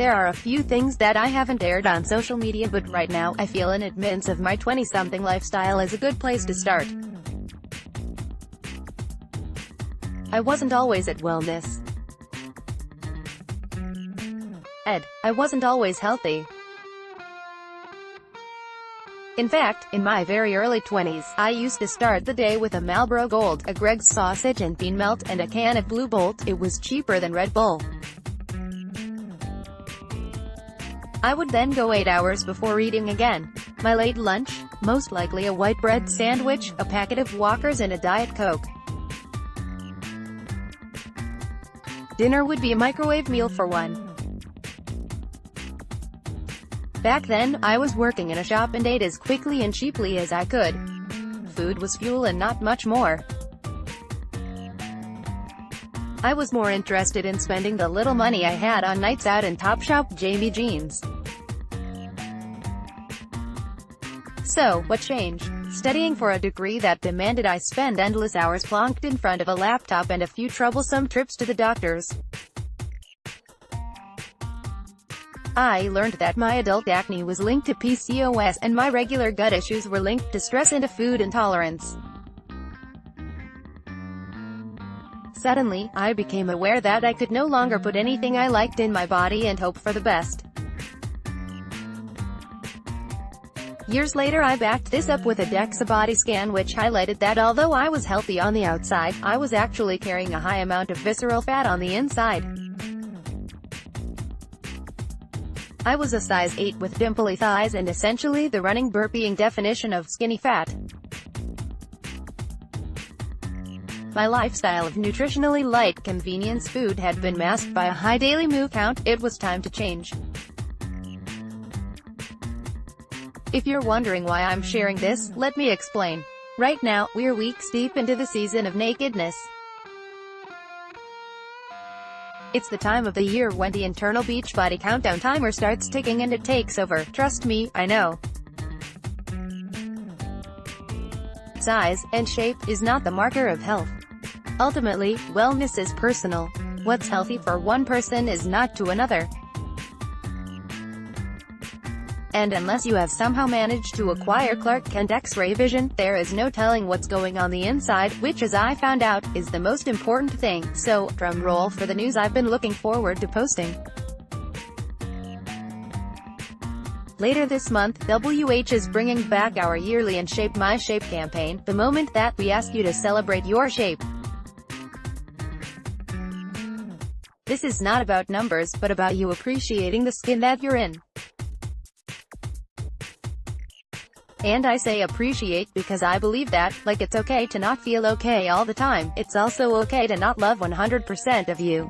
There are a few things that I haven't aired on social media, but right now, I feel an admittance of my 20-something lifestyle is a good place to start. I wasn't always at wellness. I wasn't always healthy. In fact, in my very early 20s, I used to start the day with a Marlboro Gold, a Greg's sausage and bean melt, and a can of Blue Bolt. It was cheaper than Red Bull. I would then go 8 hours before eating again. My late lunch? Most likely a white bread sandwich, a packet of Walkers and a Diet Coke. Dinner would be a microwave meal for one. Back then, I was working in a shop and ate as quickly and cheaply as I could. Food was fuel and not much more. I was more interested in spending the little money I had on nights out and Topshop Jamie jeans. So, what changed? Studying for a degree that demanded I spend endless hours plonked in front of a laptop and a few troublesome trips to the doctors. I learned that my adult acne was linked to PCOS, and my regular gut issues were linked to stress and a food intolerance. Suddenly, I became aware that I could no longer put anything I liked in my body and hope for the best. Years later, I backed this up with a DEXA body scan which highlighted that although I was healthy on the outside, I was actually carrying a high amount of visceral fat on the inside. I was a size 8 with dimply thighs and essentially the running burping definition of skinny fat. My lifestyle of nutritionally light convenience food had been masked by a high daily moo count. It was time to change. If you're wondering why I'm sharing this, let me explain. Right now, we're weeks deep into the season of nakedness. It's the time of the year when the internal Beachbody countdown timer starts ticking and it takes over. Trust me, I know. Size and shape is not the marker of health. Ultimately, wellness is personal. What's healthy for one person is not to another. And unless you have somehow managed to acquire Clark Kent X-ray vision, there is no telling what's going on the inside, which, as I found out, is the most important thing. So, drum roll for the news I've been looking forward to posting. Later this month, WH is bringing back our yearly And Shape My Shape campaign, the moment that we ask you to celebrate your shape. This is not about numbers, but about you appreciating the skin that you're in. And I say appreciate because I believe that, like it's okay to not feel okay all the time, it's also okay to not love 100% of you.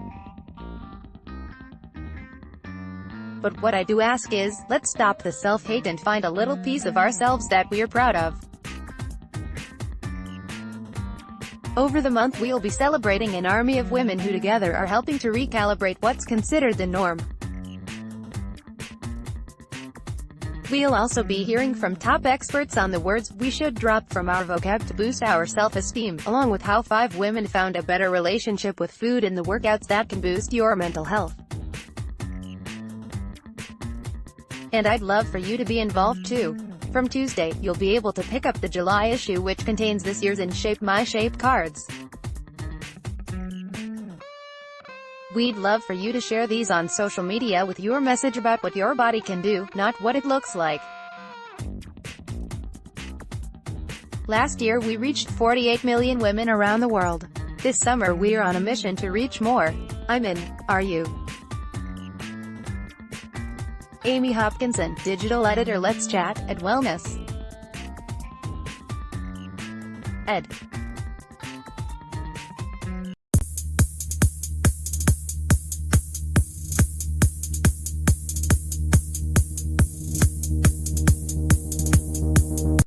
But what I do ask is, let's stop the self-hate and find a little piece of ourselves that we're proud of. Over the month we'll be celebrating an army of women who together are helping to recalibrate what's considered the norm. We'll also be hearing from top experts on the words we should drop from our vocab to boost our self-esteem, along with how 5 women found a better relationship with food and the workouts that can boost your mental health. And I'd love for you to be involved too. From Tuesday, you'll be able to pick up the July issue, which contains this year's And Shape My Shape cards. We'd love for you to share these on social media with your message about what your body can do, not what it looks like. Last year we reached 48 million women around the world. This summer we're on a mission to reach more. I'm in. Are you? Amy Hopkinson, digital editor. Let's chat at Wellness Ed.